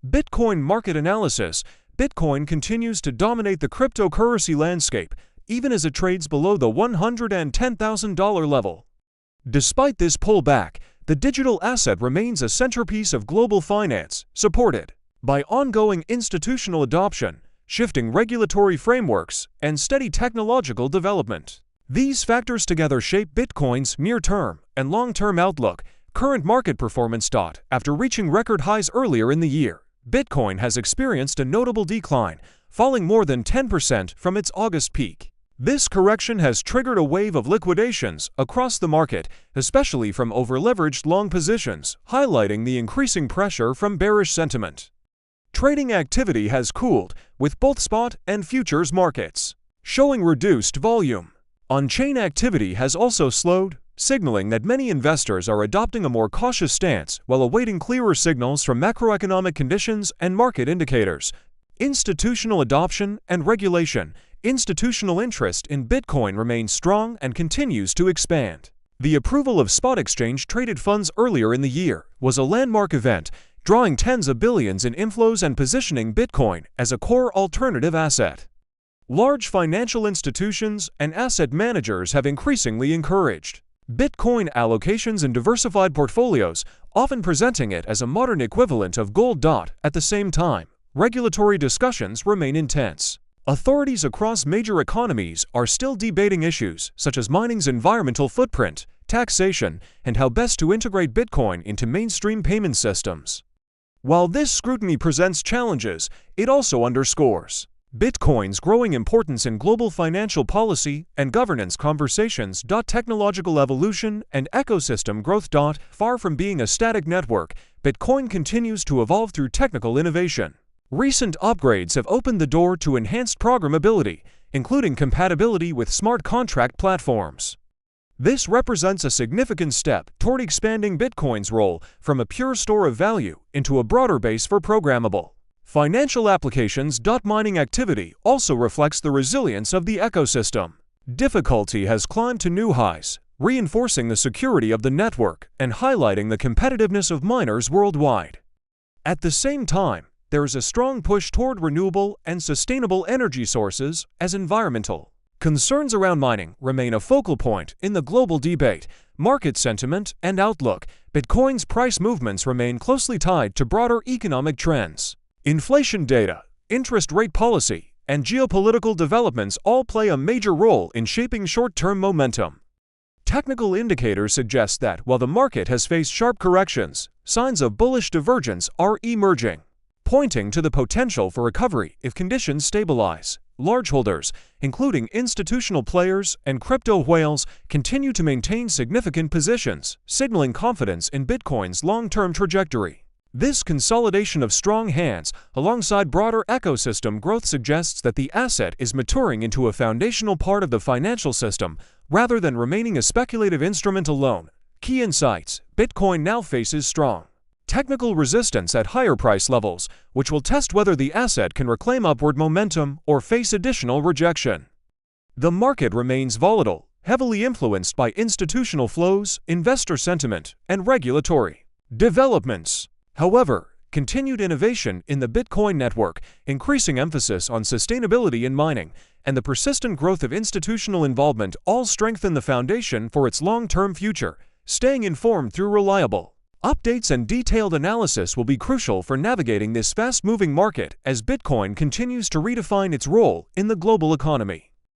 Bitcoin market analysis. Bitcoin continues to dominate the cryptocurrency landscape, even as it trades below the $110,000 level. Despite this pullback, the digital asset remains a centerpiece of global finance, supported by ongoing institutional adoption, shifting regulatory frameworks, and steady technological development. These factors together shape Bitcoin's near-term and long-term outlook. Current market performance. After reaching record highs earlier in the year, Bitcoin has experienced a notable decline, falling more than 10% from its August peak. This correction has triggered a wave of liquidations across the market, especially from over-leveraged long positions, highlighting the increasing pressure from bearish sentiment. Trading activity has cooled, with both spot and futures markets showing reduced volume. On-chain activity has also slowed, signaling that many investors are adopting a more cautious stance while awaiting clearer signals from macroeconomic conditions and market indicators. Institutional adoption and regulation. Institutional interest in Bitcoin remains strong and continues to expand. The approval of spot exchange-traded funds earlier in the year was a landmark event, drawing tens of billions in inflows and positioning Bitcoin as a core alternative asset. Large financial institutions and asset managers have increasingly encouraged Bitcoin allocations in diversified portfolios, often presenting it as a modern equivalent of gold. At the same time, regulatory discussions remain intense. Authorities across major economies are still debating issues such as mining's environmental footprint, taxation, and how best to integrate Bitcoin into mainstream payment systems. While this scrutiny presents challenges, it also underscores Bitcoin's growing importance in global financial policy and governance conversations. Technological evolution and ecosystem growth. Far from being a static network, Bitcoin continues to evolve through technical innovation. Recent upgrades have opened the door to enhanced programmability, including compatibility with smart contract platforms. This represents a significant step toward expanding Bitcoin's role from a pure store of value into a broader base for programmable financial applications. Mining activity also reflects the resilience of the ecosystem. Difficulty has climbed to new highs, reinforcing the security of the network and highlighting the competitiveness of miners worldwide. At the same time, there is a strong push toward renewable and sustainable energy sources as environmental concerns around mining remain a focal point in the global debate. Market sentiment and outlook. Bitcoin's price movements remain closely tied to broader economic trends. Inflation data, interest rate policy, and geopolitical developments all play a major role in shaping short-term momentum. Technical indicators suggest that while the market has faced sharp corrections, signs of bullish divergence are emerging, pointing to the potential for recovery if conditions stabilize. Large holders, including institutional players and crypto whales, continue to maintain significant positions, signaling confidence in Bitcoin's long-term trajectory. This consolidation of strong hands, alongside broader ecosystem growth, suggests that the asset is maturing into a foundational part of the financial system, rather than remaining a speculative instrument alone. Key insights. Bitcoin now faces strong technical resistance at higher price levels, which will test whether the asset can reclaim upward momentum or face additional rejection. The market remains volatile, heavily influenced by institutional flows, investor sentiment, and regulatory developments. However, continued innovation in the Bitcoin network, increasing emphasis on sustainability in mining, and the persistent growth of institutional involvement all strengthen the foundation for its long-term future. Staying informed through reliable updates and detailed analysis will be crucial for navigating this fast-moving market as Bitcoin continues to redefine its role in the global economy.